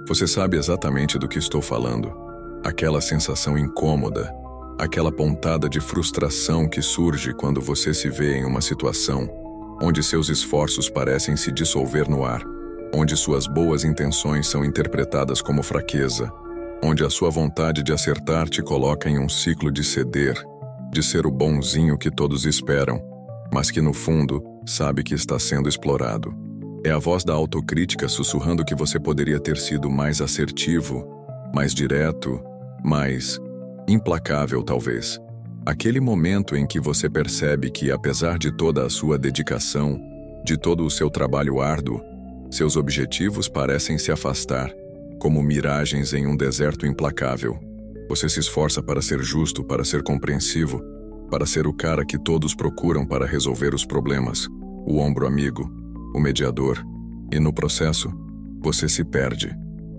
Você sabe exatamente do que estou falando. Aquela sensação incômoda, aquela pontada de frustração que surge quando você se vê em uma situação onde seus esforços parecem se dissolver no ar, onde suas boas intenções são interpretadas como fraqueza, onde a sua vontade de acertar te coloca em um ciclo de ceder, de ser o bonzinho que todos esperam, mas que no fundo sabe que está sendo explorado. É a voz da autocrítica sussurrando que você poderia ter sido mais assertivo, mais direto, mais implacável talvez. Aquele momento em que você percebe que, apesar de toda a sua dedicação, de todo o seu trabalho árduo, seus objetivos parecem se afastar, como miragens em um deserto implacável. Você se esforça para ser justo, para ser compreensivo, para ser o cara que todos procuram para resolver os problemas, o ombro amigo, o mediador, e no processo, você se perde.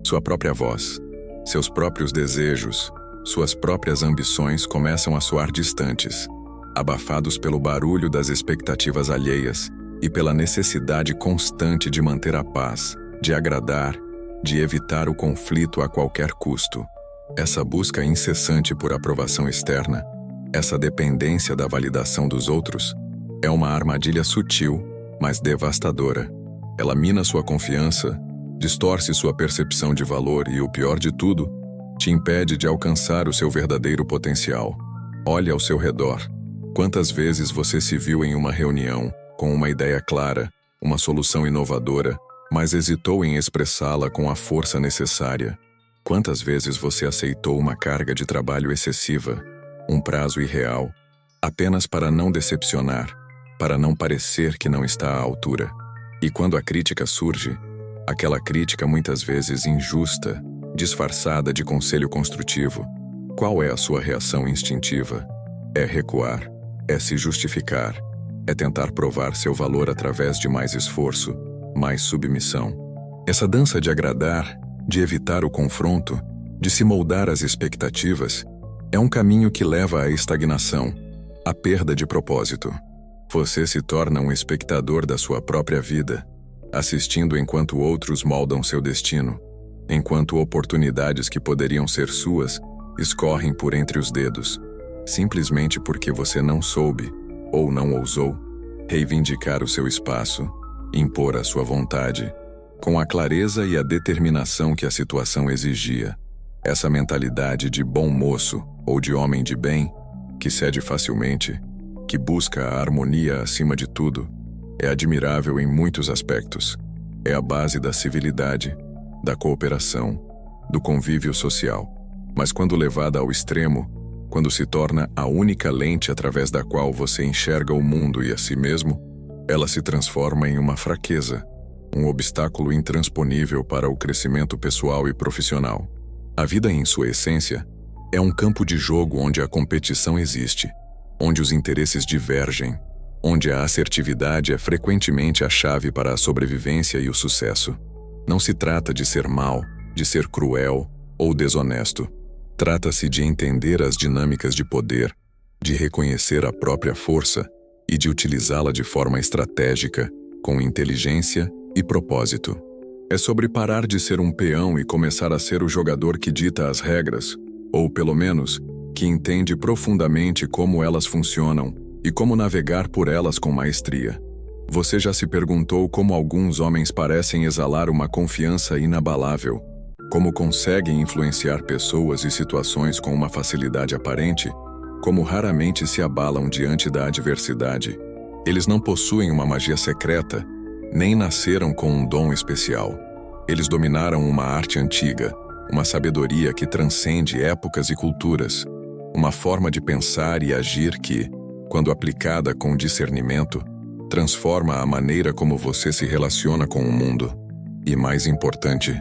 Sua própria voz, seus próprios desejos, suas próprias ambições começam a soar distantes, abafados pelo barulho das expectativas alheias e pela necessidade constante de manter a paz, de agradar, de evitar o conflito a qualquer custo. Essa busca incessante por aprovação externa, essa dependência da validação dos outros, é uma armadilha sutil, mas devastadora. Ela mina sua confiança, distorce sua percepção de valor e, o pior de tudo, te impede de alcançar o seu verdadeiro potencial. Olhe ao seu redor. Quantas vezes você se viu em uma reunião, com uma ideia clara, uma solução inovadora, mas hesitou em expressá-la com a força necessária? Quantas vezes você aceitou uma carga de trabalho excessiva, um prazo irreal, apenas para não decepcionar, para não parecer que não está à altura? E quando a crítica surge, aquela crítica muitas vezes injusta, disfarçada de conselho construtivo, qual é a sua reação instintiva? É recuar, é se justificar, é tentar provar seu valor através de mais esforço, mais submissão. Essa dança de agradar, de evitar o confronto, de se moldar às expectativas, é um caminho que leva à estagnação, à perda de propósito. Você se torna um espectador da sua própria vida, assistindo enquanto outros moldam seu destino, enquanto oportunidades que poderiam ser suas escorrem por entre os dedos, simplesmente porque você não soube, ou não ousou, reivindicar o seu espaço, impor a sua vontade, com a clareza e a determinação que a situação exigia. Essa mentalidade de bom moço ou de homem de bem, que cede facilmente, que busca a harmonia acima de tudo, é admirável em muitos aspectos. É a base da civilidade, da cooperação, do convívio social. Mas quando levada ao extremo, quando se torna a única lente através da qual você enxerga o mundo e a si mesmo, ela se transforma em uma fraqueza, um obstáculo intransponível para o crescimento pessoal e profissional. A vida, em sua essência, é um campo de jogo onde a competição existe, onde os interesses divergem, onde a assertividade é frequentemente a chave para a sobrevivência e o sucesso. Não se trata de ser mau, de ser cruel ou desonesto. Trata-se de entender as dinâmicas de poder, de reconhecer a própria força e de utilizá-la de forma estratégica, com inteligência e propósito. É sobre parar de ser um peão e começar a ser o jogador que dita as regras, ou pelo menos, que entende profundamente como elas funcionam e como navegar por elas com maestria. Você já se perguntou como alguns homens parecem exalar uma confiança inabalável? Como conseguem influenciar pessoas e situações com uma facilidade aparente? Como raramente se abalam diante da adversidade? Eles não possuem uma magia secreta, nem nasceram com um dom especial. Eles dominaram uma arte antiga, uma sabedoria que transcende épocas e culturas, uma forma de pensar e agir que, quando aplicada com discernimento, transforma a maneira como você se relaciona com o mundo e, mais importante,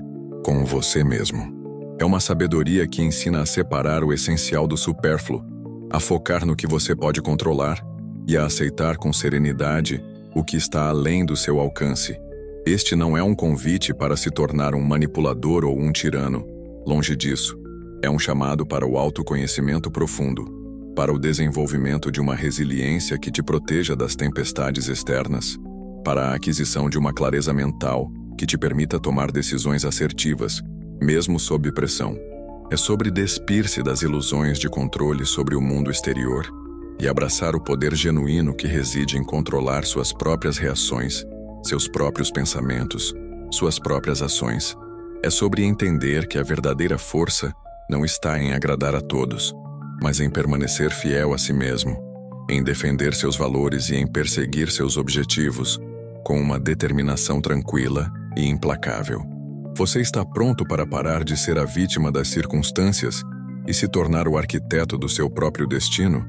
com você mesmo. É uma sabedoria que ensina a separar o essencial do supérfluo, a focar no que você pode controlar e a aceitar com serenidade o que está além do seu alcance. Este não é um convite para se tornar um manipulador ou um tirano. Longe disso. É um chamado para o autoconhecimento profundo, para o desenvolvimento de uma resiliência que te proteja das tempestades externas, para a aquisição de uma clareza mental que te permita tomar decisões assertivas, mesmo sob pressão. É sobre despir-se das ilusões de controle sobre o mundo exterior e abraçar o poder genuíno que reside em controlar suas próprias reações, seus próprios pensamentos, suas próprias ações. É sobre entender que a verdadeira força não está em agradar a todos, mas em permanecer fiel a si mesmo, em defender seus valores e em perseguir seus objetivos com uma determinação tranquila e implacável. Você está pronto para parar de ser a vítima das circunstâncias e se tornar o arquiteto do seu próprio destino?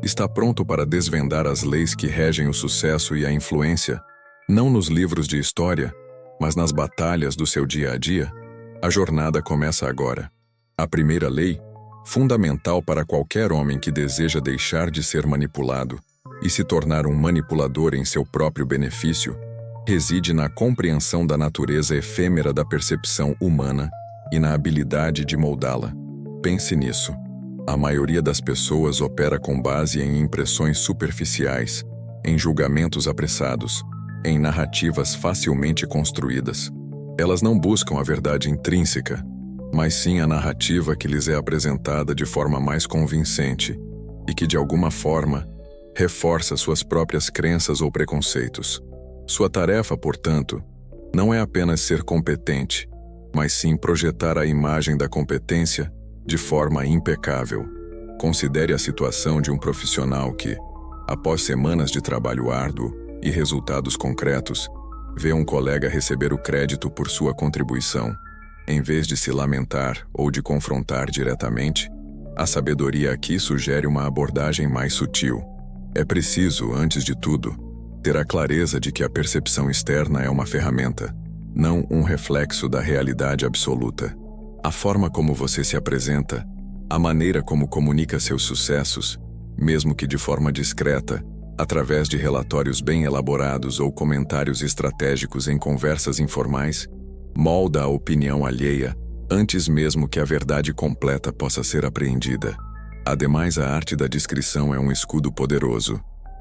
Está pronto para desvendar as leis que regem o sucesso e a influência, não nos livros de história, mas nas batalhas do seu dia a dia? A jornada começa agora. A primeira lei, fundamental para qualquer homem que deseja deixar de ser manipulado e se tornar um manipulador em seu próprio benefício, reside na compreensão da natureza efêmera da percepção humana e na habilidade de moldá-la. Pense nisso. A maioria das pessoas opera com base em impressões superficiais, em julgamentos apressados, em narrativas facilmente construídas. Elas não buscam a verdade intrínseca, mas sim a narrativa que lhes é apresentada de forma mais convincente e que, de alguma forma, reforça suas próprias crenças ou preconceitos. Sua tarefa, portanto, não é apenas ser competente, mas sim projetar a imagem da competência de forma impecável. Considere a situação de um profissional que, após semanas de trabalho árduo e resultados concretos, vê um colega receber o crédito por sua contribuição. Em vez de se lamentar ou de confrontar diretamente, a sabedoria aqui sugere uma abordagem mais sutil. É preciso, antes de tudo, ter a clareza de que a percepção externa é uma ferramenta, não um reflexo da realidade absoluta. A forma como você se apresenta, a maneira como comunica seus sucessos, mesmo que de forma discreta, através de relatórios bem elaborados ou comentários estratégicos em conversas informais, molda a opinião alheia antes mesmo que a verdade completa possa ser apreendida. Ademais, a arte da discrição é um escudo poderoso.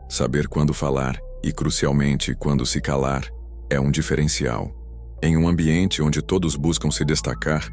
Saber quando falar e, crucialmente, quando se calar, é um diferencial. Em um ambiente onde todos buscam se destacar,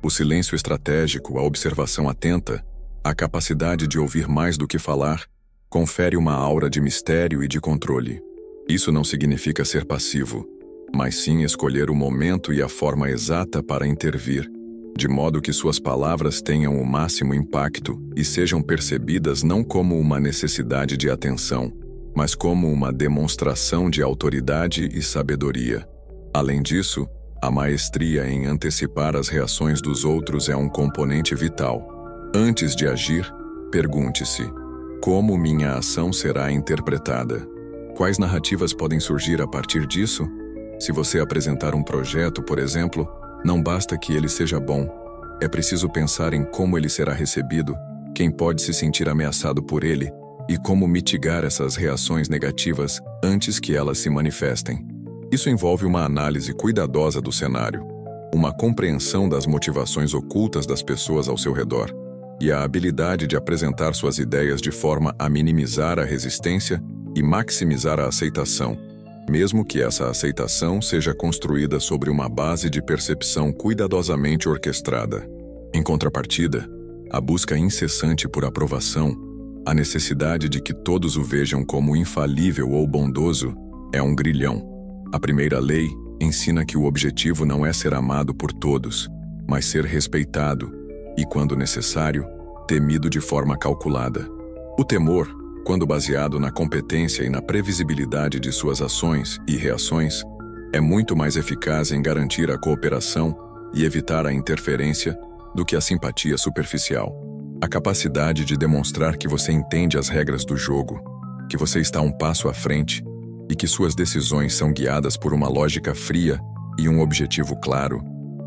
o silêncio estratégico, a observação atenta, a capacidade de ouvir mais do que falar, confere uma aura de mistério e de controle. Isso não significa ser passivo, mas sim escolher o momento e a forma exata para intervir, de modo que suas palavras tenham o máximo impacto e sejam percebidas não como uma necessidade de atenção, mas como uma demonstração de autoridade e sabedoria. Além disso, a maestria em antecipar as reações dos outros é um componente vital. Antes de agir, pergunte-se: como minha ação será interpretada? Quais narrativas podem surgir a partir disso? Se você apresentar um projeto, por exemplo, não basta que ele seja bom. É preciso pensar em como ele será recebido, quem pode se sentir ameaçado por ele e como mitigar essas reações negativas antes que elas se manifestem. Isso envolve uma análise cuidadosa do cenário, uma compreensão das motivações ocultas das pessoas ao seu redor e a habilidade de apresentar suas ideias de forma a minimizar a resistência e maximizar a aceitação, mesmo que essa aceitação seja construída sobre uma base de percepção cuidadosamente orquestrada. Em contrapartida, a busca incessante por aprovação, a necessidade de que todos o vejam como infalível ou bondoso, é um grilhão. A primeira lei ensina que o objetivo não é ser amado por todos, mas ser respeitado e, quando necessário, temido de forma calculada. O temor, quando baseado na competência e na previsibilidade de suas ações e reações, é muito mais eficaz em garantir a cooperação e evitar a interferência do que a simpatia superficial. A capacidade de demonstrar que você entende as regras do jogo, que você está um passo à frente e que suas decisões são guiadas por uma lógica fria e um objetivo claro,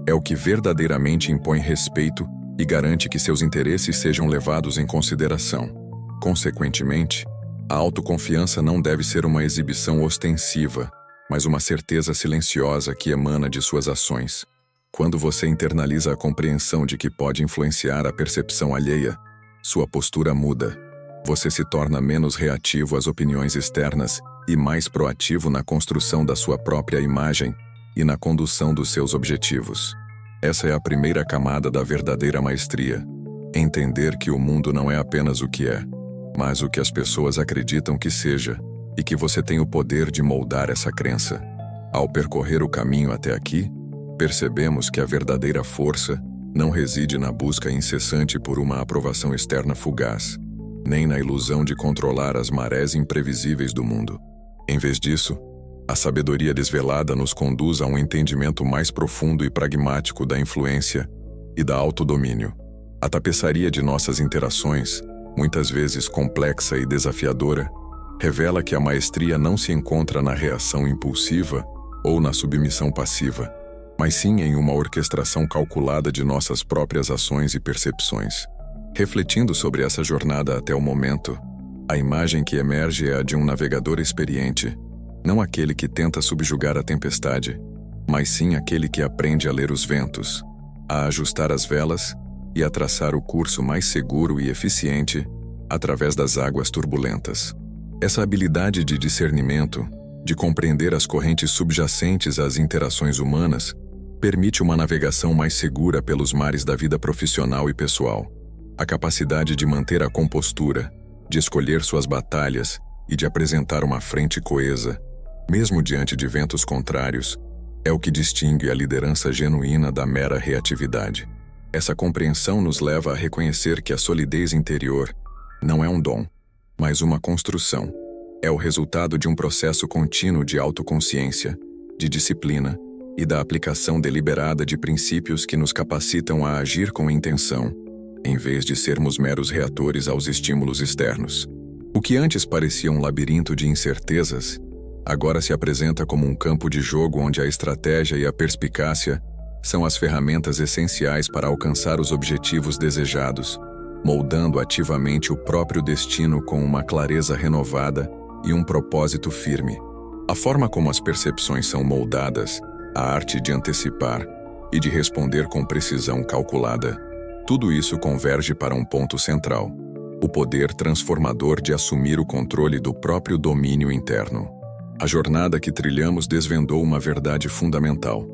é o que verdadeiramente impõe respeito e garante que seus interesses sejam levados em consideração. Consequentemente, a autoconfiança não deve ser uma exibição ostensiva, mas uma certeza silenciosa que emana de suas ações. Quando você internaliza a compreensão de que pode influenciar a percepção alheia, sua postura muda. Você se torna menos reativo às opiniões externas e mais proativo na construção da sua própria imagem e na condução dos seus objetivos. Essa é a primeira camada da verdadeira maestria. Entender que o mundo não é apenas o que é, mas o que as pessoas acreditam que seja, e que você tem o poder de moldar essa crença. Ao percorrer o caminho até aqui, percebemos que a verdadeira força não reside na busca incessante por uma aprovação externa fugaz, nem na ilusão de controlar as marés imprevisíveis do mundo. Em vez disso, a sabedoria desvelada nos conduz a um entendimento mais profundo e pragmático da influência e da autodomínio. A tapeçaria de nossas interações, muitas vezes complexa e desafiadora, revela que a maestria não se encontra na reação impulsiva ou na submissão passiva, mas sim em uma orquestração calculada de nossas próprias ações e percepções. Refletindo sobre essa jornada até o momento, a imagem que emerge é a de um navegador experiente, não aquele que tenta subjugar a tempestade, mas sim aquele que aprende a ler os ventos, a ajustar as velas e a traçar o curso mais seguro e eficiente através das águas turbulentas. Essa habilidade de discernimento, de compreender as correntes subjacentes às interações humanas, permite uma navegação mais segura pelos mares da vida profissional e pessoal. A capacidade de manter a compostura, de escolher suas batalhas e de apresentar uma frente coesa, mesmo diante de ventos contrários, é o que distingue a liderança genuína da mera reatividade. Essa compreensão nos leva a reconhecer que a solidez interior não é um dom, mas uma construção. É o resultado de um processo contínuo de autoconsciência, de disciplina e da aplicação deliberada de princípios que nos capacitam a agir com intenção, em vez de sermos meros reatores aos estímulos externos. O que antes parecia um labirinto de incertezas, agora se apresenta como um campo de jogo onde a estratégia e a perspicácia são as ferramentas essenciais para alcançar os objetivos desejados, moldando ativamente o próprio destino com uma clareza renovada e um propósito firme. A forma como as percepções são moldadas, a arte de antecipar e de responder com precisão calculada, tudo isso converge para um ponto central: o poder transformador de assumir o controle do próprio domínio interno. A jornada que trilhamos desvendou uma verdade fundamental.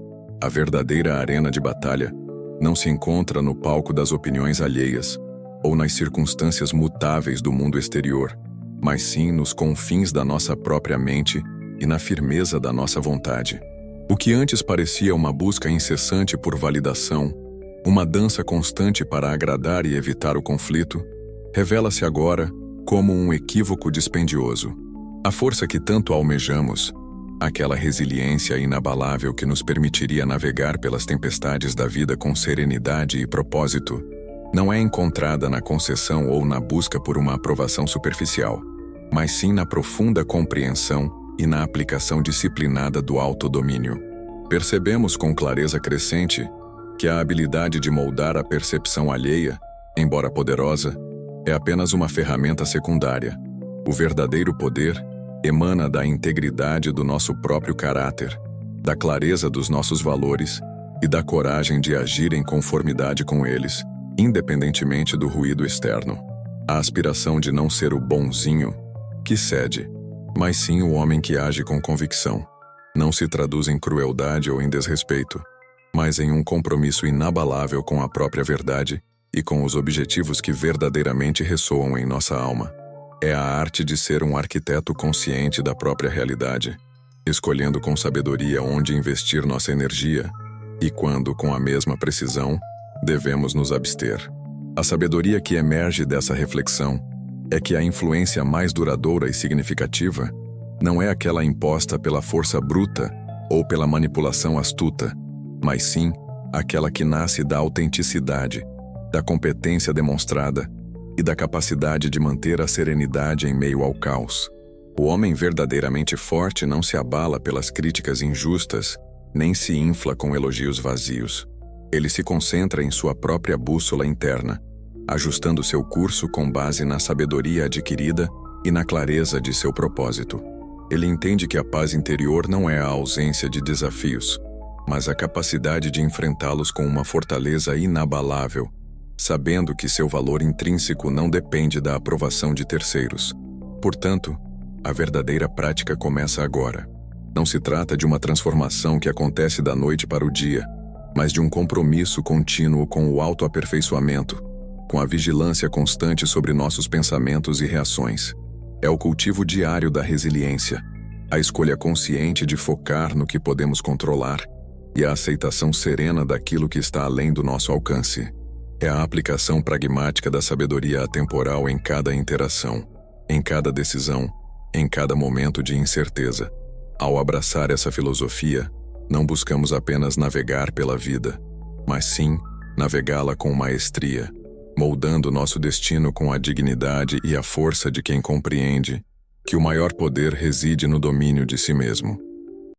A verdadeira arena de batalha não se encontra no palco das opiniões alheias ou nas circunstâncias mutáveis do mundo exterior, mas sim nos confins da nossa própria mente e na firmeza da nossa vontade. O que antes parecia uma busca incessante por validação, uma dança constante para agradar e evitar o conflito, revela-se agora como um equívoco dispendioso. A força que tanto almejamos, aquela resiliência inabalável que nos permitiria navegar pelas tempestades da vida com serenidade e propósito, não é encontrada na concessão ou na busca por uma aprovação superficial, mas sim na profunda compreensão e na aplicação disciplinada do autodomínio. Percebemos com clareza crescente que a habilidade de moldar a percepção alheia, embora poderosa, é apenas uma ferramenta secundária. O verdadeiro poder emana da integridade do nosso próprio caráter, da clareza dos nossos valores e da coragem de agir em conformidade com eles, independentemente do ruído externo. A aspiração de não ser o bonzinho que cede, mas sim o homem que age com convicção, não se traduz em crueldade ou em desrespeito, mas em um compromisso inabalável com a própria verdade e com os objetivos que verdadeiramente ressoam em nossa alma. É a arte de ser um arquiteto consciente da própria realidade, escolhendo com sabedoria onde investir nossa energia e quando, com a mesma precisão, devemos nos abster. A sabedoria que emerge dessa reflexão é que a influência mais duradoura e significativa não é aquela imposta pela força bruta ou pela manipulação astuta, mas sim aquela que nasce da autenticidade, da competência demonstrada e da capacidade de manter a serenidade em meio ao caos. O homem verdadeiramente forte não se abala pelas críticas injustas, nem se infla com elogios vazios. Ele se concentra em sua própria bússola interna, ajustando seu curso com base na sabedoria adquirida e na clareza de seu propósito. Ele entende que a paz interior não é a ausência de desafios, mas a capacidade de enfrentá-los com uma fortaleza inabalável, sabendo que seu valor intrínseco não depende da aprovação de terceiros. Portanto, a verdadeira prática começa agora. Não se trata de uma transformação que acontece da noite para o dia, mas de um compromisso contínuo com o autoaperfeiçoamento, com a vigilância constante sobre nossos pensamentos e reações. É o cultivo diário da resiliência, a escolha consciente de focar no que podemos controlar e a aceitação serena daquilo que está além do nosso alcance. É a aplicação pragmática da sabedoria atemporal em cada interação, em cada decisão, em cada momento de incerteza. Ao abraçar essa filosofia, não buscamos apenas navegar pela vida, mas sim navegá-la com maestria, moldando nosso destino com a dignidade e a força de quem compreende que o maior poder reside no domínio de si mesmo.